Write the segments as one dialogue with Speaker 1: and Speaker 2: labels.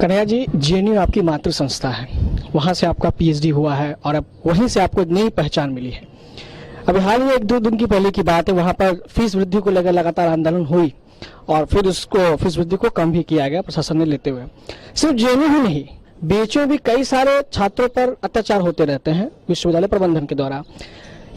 Speaker 1: Kanhaiya ji, JNU आपकी मातृ संस्था है, वहाँ से आपका पीएचडी हुआ है और अब वहीं से आपको एक नई पहचान मिली है। अभी हाल ही एक दो दिन की पहले की बात है, वहाँ पर फीस वृद्धि को लेकर लगातार आंदोलन हुई और फिर उसको फीस वृद्धि को कम भी किया गया प्रशासन ने लेते हुए। सिर्फ जेएनयू ही नहीं, बीएचयू भी कई सारे छात्रों पर अत्याचार होते रहते हैं विश्वविद्यालय प्रबंधन के द्वारा।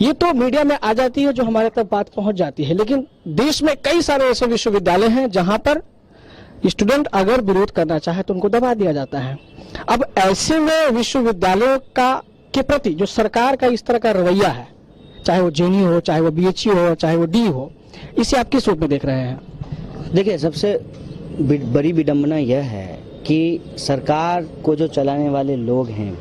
Speaker 1: ये तो मीडिया में आ जाती है, जो हमारे तक बात पहुंच जाती है, लेकिन देश में कई सारे ऐसे विश्वविद्यालय हैं जहां पर स्टूडेंट अगर विरोध करना चाहे तो उनको दबा दिया जाता है। अब ऐसे में विश्वविद्यालयों का के प्रति जो सरकार का इस तरह का रवैया है, चाहे वो जेएनयू हो, चाहे वो बीएचयू हो, चाहे वो डी हो, इसे आप किस रूप में देख रहे हैं?
Speaker 2: देखिए, सबसे बड़ी विडंबना यह है कि सरकार को जो चलाने वाले लोग हैं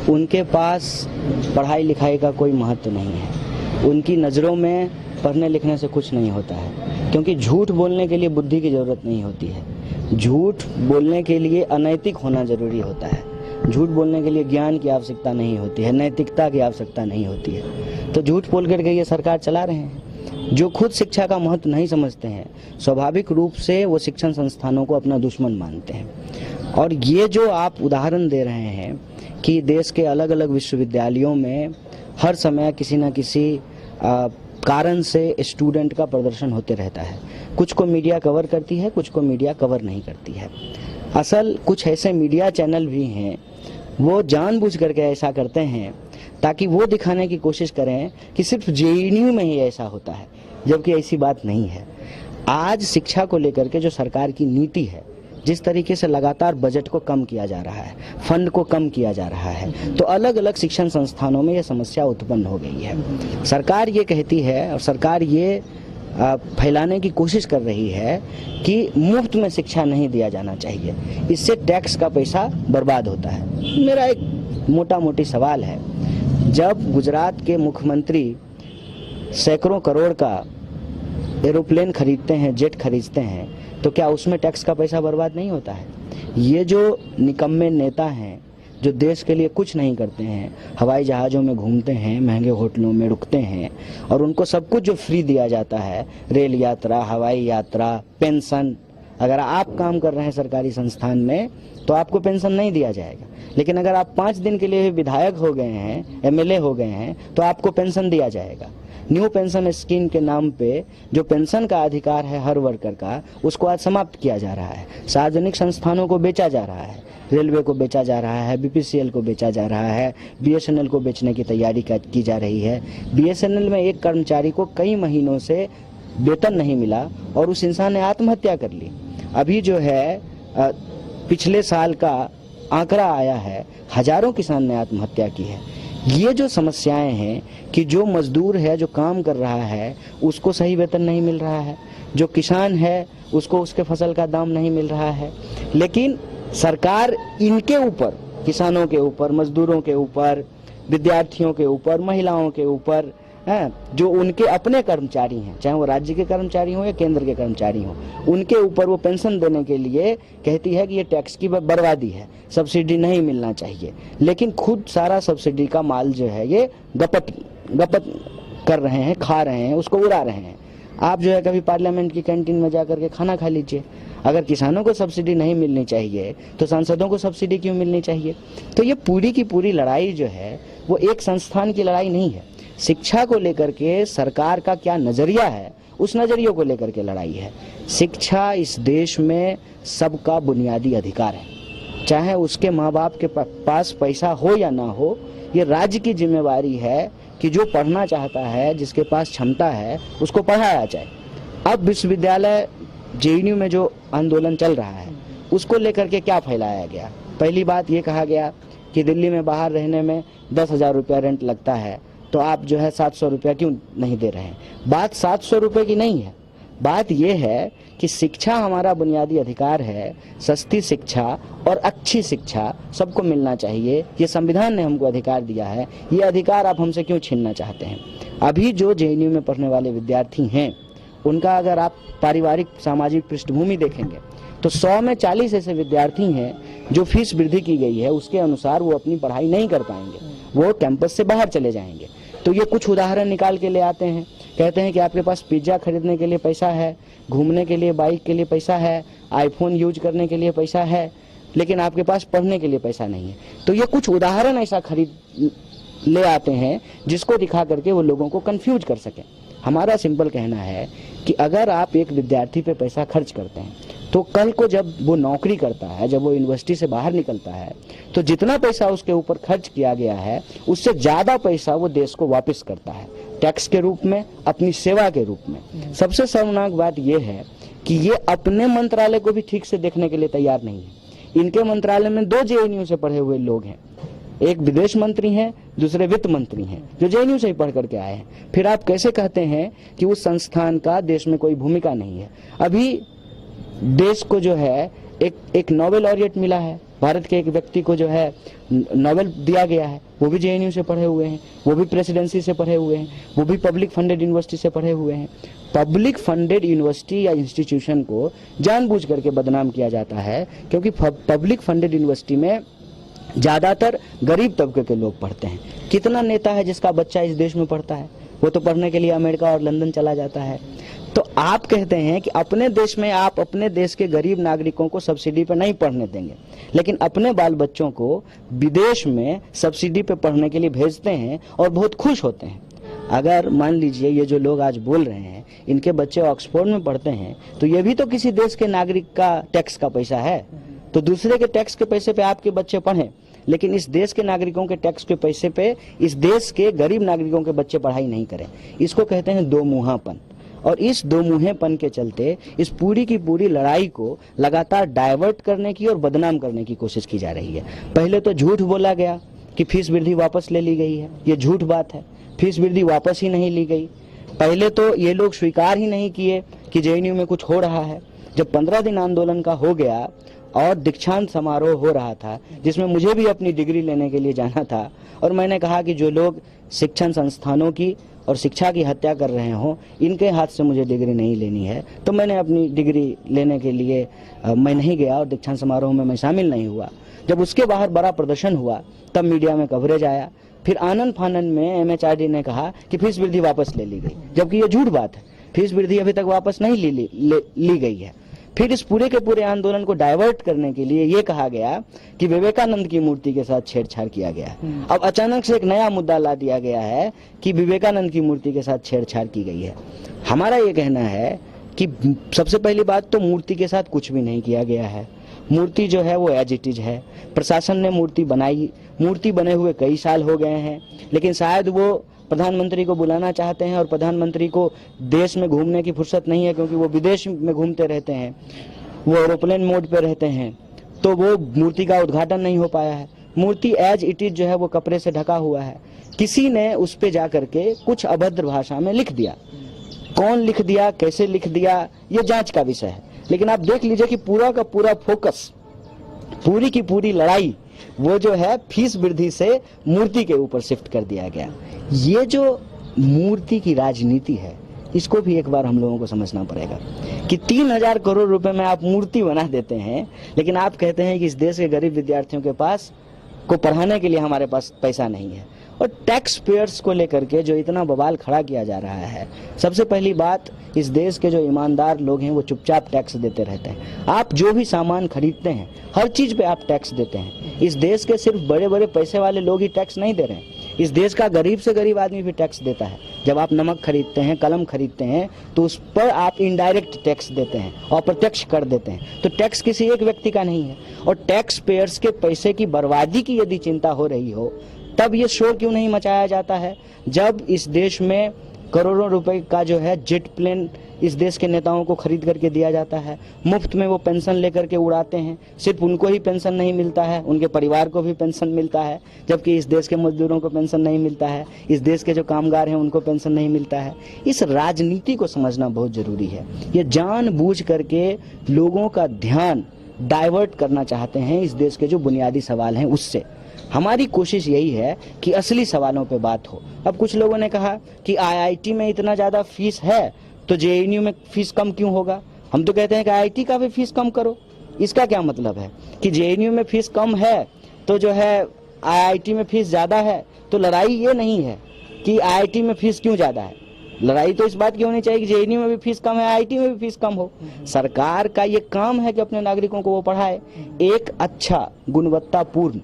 Speaker 2: उनके पास पढ़ाई लिखाई का कोई महत्व नहीं है। उनकी नज़रों में पढ़ने लिखने से कुछ नहीं होता है, क्योंकि झूठ बोलने के लिए बुद्धि की ज़रूरत नहीं होती है। झूठ बोलने के लिए अनैतिक होना ज़रूरी होता है। झूठ बोलने के लिए ज्ञान की आवश्यकता नहीं होती है, नैतिकता की आवश्यकता नहीं होती है। तो झूठ बोल करके ये सरकार चला रहे हैं। जो खुद शिक्षा का महत्व नहीं समझते हैं, स्वाभाविक रूप से वो शिक्षण संस्थानों को अपना दुश्मन मानते हैं। और ये जो आप उदाहरण दे रहे हैं कि देश के अलग अलग विश्वविद्यालयों में हर समय किसी न किसी कारण से स्टूडेंट का प्रदर्शन होते रहता है। कुछ को मीडिया कवर करती है, कुछ को मीडिया कवर नहीं करती है। असल कुछ ऐसे मीडिया चैनल भी हैं, वो जानबूझ करके ऐसा करते हैं ताकि वो दिखाने की कोशिश करें कि सिर्फ जेएनयू में ही ऐसा होता है, जबकि ऐसी बात नहीं है। आज शिक्षा को लेकर के जो सरकार की नीति है, जिस तरीके से लगातार बजट को कम किया जा रहा है, फंड को कम किया जा रहा है, तो अलग अलग शिक्षण संस्थानों में ये समस्या उत्पन्न हो गई है। सरकार ये कहती है और सरकार ये फैलाने की कोशिश कर रही है कि मुफ्त में शिक्षा नहीं दिया जाना चाहिए, इससे टैक्स का पैसा बर्बाद होता है। मेरा एक मोटा मोटी सवाल है, जब गुजरात के मुख्यमंत्री सैकड़ों करोड़ का एरोप्लेन खरीदते हैं, जेट खरीदते हैं, तो क्या उसमें टैक्स का पैसा बर्बाद नहीं होता है? ये जो निकम्मे नेता हैं जो देश के लिए कुछ नहीं करते हैं, हवाई जहाज़ों में घूमते हैं, महंगे होटलों में रुकते हैं और उनको सब कुछ जो फ्री दिया जाता है, रेल यात्रा, हवाई यात्रा, पेंशन, अगर आप काम कर रहे हैं सरकारी संस्थान में तो आपको पेंशन नहीं दिया जाएगा, लेकिन अगर आप 5 दिन के लिए विधायक हो गए हैं, एमएलए हो गए हैं, तो आपको पेंशन दिया जाएगा। न्यू पेंशन स्कीम के नाम पे जो पेंशन का अधिकार है हर वर्कर का, उसको आज समाप्त किया जा रहा है। सार्वजनिक संस्थानों को बेचा जा रहा है, रेलवे को बेचा जा रहा है, बीपीसीएल को बेचा जा रहा है, बीएसएनएल को बेचने की तैयारी की जा रही है। बीएसएनएल में एक कर्मचारी को कई महीनों से वेतन नहीं मिला और उस इंसान ने आत्महत्या कर ली। अभी जो है पिछले साल का आंकड़ा आया है, हजारों किसान ने आत्महत्या की है। ये जो समस्याएं हैं कि जो मजदूर है, जो काम कर रहा है, उसको सही वेतन नहीं मिल रहा है, जो किसान है उसको उसके फसल का दाम नहीं मिल रहा है, लेकिन सरकार इनके ऊपर, किसानों के ऊपर, मजदूरों के ऊपर, विद्यार्थियों के ऊपर, महिलाओं के ऊपर, जो उनके अपने कर्मचारी हैं, चाहे वो राज्य के कर्मचारी हों या केंद्र के कर्मचारी हों, उनके ऊपर वो पेंशन देने के लिए कहती है कि ये टैक्स की बर्बादी है, सब्सिडी नहीं मिलना चाहिए, लेकिन खुद सारा सब्सिडी का माल जो है ये गपत कर रहे हैं, खा रहे हैं, उसको उड़ा रहे हैं। आप जो है कभी पार्लियामेंट की कैंटीन में जाकर के खाना खा लीजिए। अगर किसानों को सब्सिडी नहीं मिलनी चाहिए तो सांसदों को सब्सिडी क्यों मिलनी चाहिए? तो ये पूरी की पूरी लड़ाई जो है वो एक संस्थान की लड़ाई नहीं है। शिक्षा को लेकर के सरकार का क्या नजरिया है, उस नजरियों को लेकर के लड़ाई है। शिक्षा इस देश में सबका बुनियादी अधिकार है, चाहे उसके माँ बाप के पास पैसा हो या ना हो। ये राज्य की जिम्मेवारी है कि जो पढ़ना चाहता है, जिसके पास क्षमता है, उसको पढ़ाया जाए। अब विश्वविद्यालय जेएनयू में जो आंदोलन चल रहा है उसको लेकर के क्या फैलाया गया? पहली बात ये कहा गया कि दिल्ली में बाहर रहने में 10,000 रुपया रेंट लगता है, तो आप जो है 700 रुपया क्यों नहीं दे रहे हैं? बात 700 रुपये की नहीं है, बात यह है कि शिक्षा हमारा बुनियादी अधिकार है। सस्ती शिक्षा और अच्छी शिक्षा सबको मिलना चाहिए, ये संविधान ने हमको अधिकार दिया है। ये अधिकार आप हमसे क्यों छीनना चाहते हैं? अभी जो जेएनयू में पढ़ने वाले विद्यार्थी हैं, उनका अगर आप पारिवारिक सामाजिक पृष्ठभूमि देखेंगे तो 100 में 40 ऐसे विद्यार्थी हैं जो फीस वृद्धि की गई है उसके अनुसार वो अपनी पढ़ाई नहीं कर पाएंगे, वो कैंपस से बाहर चले जाएंगे। तो ये कुछ उदाहरण निकाल के ले आते हैं, कहते हैं कि आपके पास पिज्ज़ा खरीदने के लिए पैसा है, घूमने के लिए, बाइक के लिए पैसा है, आईफोन यूज करने के लिए पैसा है, लेकिन आपके पास पढ़ने के लिए पैसा नहीं है। तो ये कुछ उदाहरण ऐसा खरीद ले आते हैं जिसको दिखा करके वो लोगों को कंफ्यूज कर सके। हमारा सिंपल कहना है कि अगर आप एक विद्यार्थी पे पैसा खर्च करते हैं तो कल को जब वो नौकरी करता है, जब वो यूनिवर्सिटी से बाहर निकलता है, तो जितना पैसा उसके ऊपर खर्च किया गया है उससे ज्यादा पैसा वो देश को वापस करता है, टैक्स के रूप में, अपनी सेवा के रूप में। सबसे शर्मनाक बात यह है कि ये अपने मंत्रालय को भी ठीक से देखने के लिए तैयार नहीं है। इनके मंत्रालय में 2 JNU से पढ़े हुए लोग हैं, एक विदेश मंत्री हैं, दूसरे वित्त मंत्री हैं, जो JNU से ही पढ़ करके आए हैं। फिर आप कैसे कहते हैं कि उस संस्थान का देश में कोई भूमिका नहीं है? अभी देश को जो है एक नोबेल लॉरिएट मिला है, भारत के एक व्यक्ति को जो है नोबेल दिया गया है, वो भी JNU से पढ़े हुए हैं, वो भी प्रेसिडेंसी से पढ़े हुए हैं, वो भी पब्लिक फंडेड यूनिवर्सिटी से पढ़े हुए हैं। पब्लिक फंडेड यूनिवर्सिटी या इंस्टीट्यूशन को जानबूझ करके बदनाम किया जाता है, क्योंकि पब्लिक फंडेड यूनिवर्सिटी में ज्यादातर गरीब तबके के लोग पढ़ते हैं। कितना नेता है जिसका बच्चा इस देश में पढ़ता है? वो तो पढ़ने के लिए अमेरिका और लंदन चला जाता है। तो आप कहते हैं कि अपने देश में आप अपने देश के गरीब नागरिकों को सब्सिडी पे नहीं पढ़ने देंगे, लेकिन अपने बाल बच्चों को विदेश में सब्सिडी पे पढ़ने के लिए भेजते हैं और बहुत खुश होते हैं। अगर मान लीजिए ये जो लोग आज बोल रहे हैं इनके बच्चे ऑक्सफोर्ड में पढ़ते हैं, तो ये भी तो किसी देश के नागरिक का टैक्स का पैसा है। तो दूसरे के टैक्स के पैसे पे आपके बच्चे पढ़ें, लेकिन इस देश के नागरिकों के टैक्स के पैसे पे इस देश के गरीब नागरिकों के बच्चे पढ़ाई नहीं करें। इसको कहते हैं दो मुहापन। और इस दो मुहेपन के चलते इस पूरी की पूरी लड़ाई को लगातार डाइवर्ट करने की और बदनाम करने की कोशिश की जा रही है। पहले तो झूठ बोला गया कि फीस वृद्धि वापस ले ली गई है, ये झूठ बात है। फीस वृद्धि वापस ही नहीं ली गई। पहले तो ये लोग स्वीकार ही नहीं किए कि JNU में कुछ हो रहा है। जब 15 दिन आंदोलन का हो गया और दीक्षांत समारोह हो रहा था, जिसमें मुझे भी अपनी डिग्री लेने के लिए जाना था, और मैंने कहा कि जो लोग शिक्षण संस्थानों की और शिक्षा की हत्या कर रहे हो, इनके हाथ से मुझे डिग्री नहीं लेनी है, तो मैंने अपनी डिग्री लेने के लिए मैं नहीं गया और दीक्षांत समारोह में मैं शामिल नहीं हुआ। जब उसके बाहर बड़ा प्रदर्शन हुआ तब मीडिया में कवरेज आया। फिर आनंद फानन में MHRD ने कहा कि फीस वृद्धि वापस ले ली गई, जबकि ये झूठ बात है। फीस वृद्धि अभी तक वापस नहीं ली गई है। फिर इस पूरे के पूरे आंदोलन को डाइवर्ट करने के लिए ये कहा गया कि विवेकानंद की मूर्ति के साथ छेड़छाड़ किया गया। अब अचानक से एक नया मुद्दा ला दिया गया है कि विवेकानंद की मूर्ति के साथ छेड़छाड़ की गई है। हमारा ये कहना है कि सबसे पहली बात तो मूर्ति के साथ कुछ भी नहीं किया गया है। मूर्ति जो है वो एज इट इज है। प्रशासन ने मूर्ति बनाई, मूर्ति बने हुए कई साल हो गए हैं, लेकिन शायद वो प्रधानमंत्री को बुलाना चाहते हैं और प्रधानमंत्री को देश में घूमने की फुर्सत नहीं है, क्योंकि वो विदेश में घूमते रहते हैं, वो एरोप्लेन मोड पे रहते हैं, तो वो मूर्ति का उद्घाटन नहीं हो पाया है। मूर्ति एज इट इज जो है वो कपड़े से ढका हुआ है। किसी ने उस पे जा करके कुछ अभद्र भाषा में लिख दिया। कौन लिख दिया, कैसे लिख दिया, ये जांच का विषय है। लेकिन आप देख लीजिए कि पूरा का पूरा फोकस, पूरी की पूरी लड़ाई वो जो है फीस वृद्धि से मूर्ति के ऊपर शिफ्ट कर दिया गया। ये जो मूर्ति की राजनीति है, इसको भी एक बार हम लोगों को समझना पड़ेगा कि 3000 करोड़ रुपए में आप मूर्ति बना देते हैं, लेकिन आप कहते हैं कि इस देश के गरीब विद्यार्थियों के पास को पढ़ाने के लिए हमारे पास पैसा नहीं है। और टैक्स पेयर्स को लेकर के जो इतना बवाल खड़ा किया जा रहा है, सबसे पहली बात, इस देश के जो ईमानदार लोग हैं वो चुपचाप टैक्स देते रहते हैं। आप जो भी सामान खरीदते हैं हर चीज पे आप टैक्स देते हैं। इस देश के सिर्फ बड़े बड़े पैसे वाले लोग ही टैक्स नहीं दे रहे हैं, इस देश का गरीब से गरीब आदमी भी टैक्स देता है। जब आप नमक खरीदते हैं, कलम खरीदते हैं, तो उस पर आप इनडायरेक्ट टैक्स देते हैं और प्रत्यक्ष कर देते हैं। तो टैक्स किसी एक व्यक्ति का नहीं है। और टैक्स पेयर्स के पैसे की बर्बादी की यदि चिंता हो रही हो, तब ये शोर क्यों नहीं मचाया जाता है? जब इस देश में करोड़ों रुपए का जो है जेट प्लेन इस देश के नेताओं को खरीद करके दिया जाता है, मुफ्त में वो पेंशन लेकर के उड़ाते हैं। सिर्फ उनको ही पेंशन नहीं मिलता है, उनके परिवार को भी पेंशन मिलता है, जबकि इस देश के मजदूरों को पेंशन नहीं मिलता है, इस देश के जो कामगार हैं उनको पेंशन नहीं मिलता है। इस राजनीति को समझना बहुत जरूरी है। ये जानबूझ करके लोगों का ध्यान डाइवर्ट करना चाहते हैं इस देश के जो बुनियादी सवाल हैं उससे। हमारी कोशिश यही है कि असली सवालों पे बात हो। अब कुछ लोगों ने कहा कि IIT में इतना ज्यादा फीस है तो JNU में फीस कम क्यों होगा? हम तो कहते हैं कि IIT का भी फीस कम करो। इसका क्या मतलब है कि JNU में फीस कम है तो जो है IIT में फीस ज्यादा है? तो लड़ाई ये नहीं है कि IIT में फीस क्यों ज्यादा है, लड़ाई तो इस बात की होनी चाहिए कि जेएनयू में भी फीस कम है, आईआईटी में भी फीस कम हो। सरकार का ये काम है कि अपने नागरिकों को वो पढ़ाए, एक अच्छा गुणवत्तापूर्ण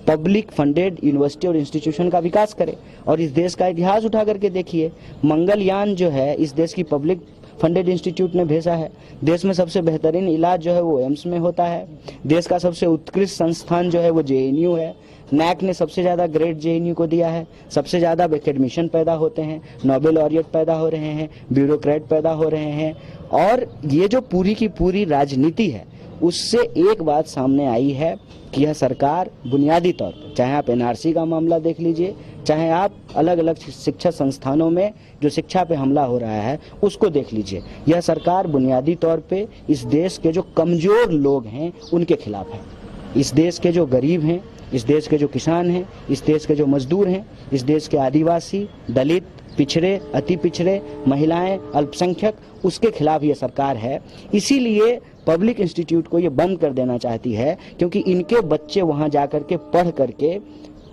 Speaker 2: पब्लिक फंडेड यूनिवर्सिटी और इंस्टीट्यूशन का विकास करे। और इस देश का इतिहास उठा करके देखिए, मंगलयान जो है इस देश की पब्लिक फंडेड इंस्टीट्यूट ने भेजा है। देश में सबसे बेहतरीन इलाज जो है वो एम्स में होता है। देश का सबसे उत्कृष्ट संस्थान जो है वो जेएनयू है। नैक ने सबसे ज़्यादा ग्रेड जेएनयू को दिया है। सबसे ज़्यादा एकेडमिशियन पैदा होते हैं, नोबेल लॉरिएट पैदा हो रहे हैं, ब्यूरोक्रेट पैदा हो रहे हैं। और ये जो पूरी की पूरी राजनीति है उससे एक बात सामने आई है कि यह सरकार बुनियादी तौर पर, चाहे आप एनआरसी का मामला देख लीजिए, चाहे आप अलग अलग शिक्षा संस्थानों में जो शिक्षा पे हमला हो रहा है उसको देख लीजिए, यह सरकार बुनियादी तौर पे इस देश के जो कमजोर लोग हैं उनके खिलाफ है। इस देश के जो गरीब हैं, इस देश के जो किसान हैं, इस देश के जो मजदूर हैं, इस देश के आदिवासी, दलित, पिछड़े, अति पिछड़े, महिलाएं, अल्पसंख्यक, उसके खिलाफ ये सरकार है। इसीलिए पब्लिक इंस्टीट्यूट को ये बंद कर देना चाहती है, क्योंकि इनके बच्चे वहां जाकर के पढ़ करके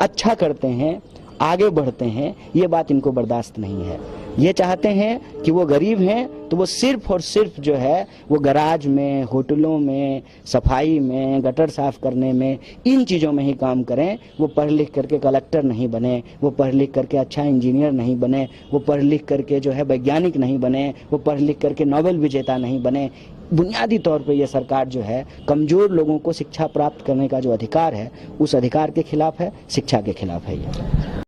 Speaker 2: अच्छा करते हैं, आगे बढ़ते हैं, ये बात इनको बर्दाश्त नहीं है। ये चाहते हैं कि वो गरीब हैं तो वो सिर्फ और सिर्फ जो है वो गराज में, होटलों में, सफाई में, गटर साफ करने में, इन चीज़ों में ही काम करें। वो पढ़ लिख करके कलेक्टर नहीं बने, वो पढ़ लिख करके अच्छा इंजीनियर नहीं बने, वो पढ़ लिख करके जो है वैज्ञानिक नहीं बने, वो पढ़ लिख करके नोबेल विजेता नहीं बने। बुनियादी तौर पे ये सरकार जो है कमज़ोर लोगों को शिक्षा प्राप्त करने का जो अधिकार है उस अधिकार के खिलाफ है, शिक्षा के खिलाफ है ये।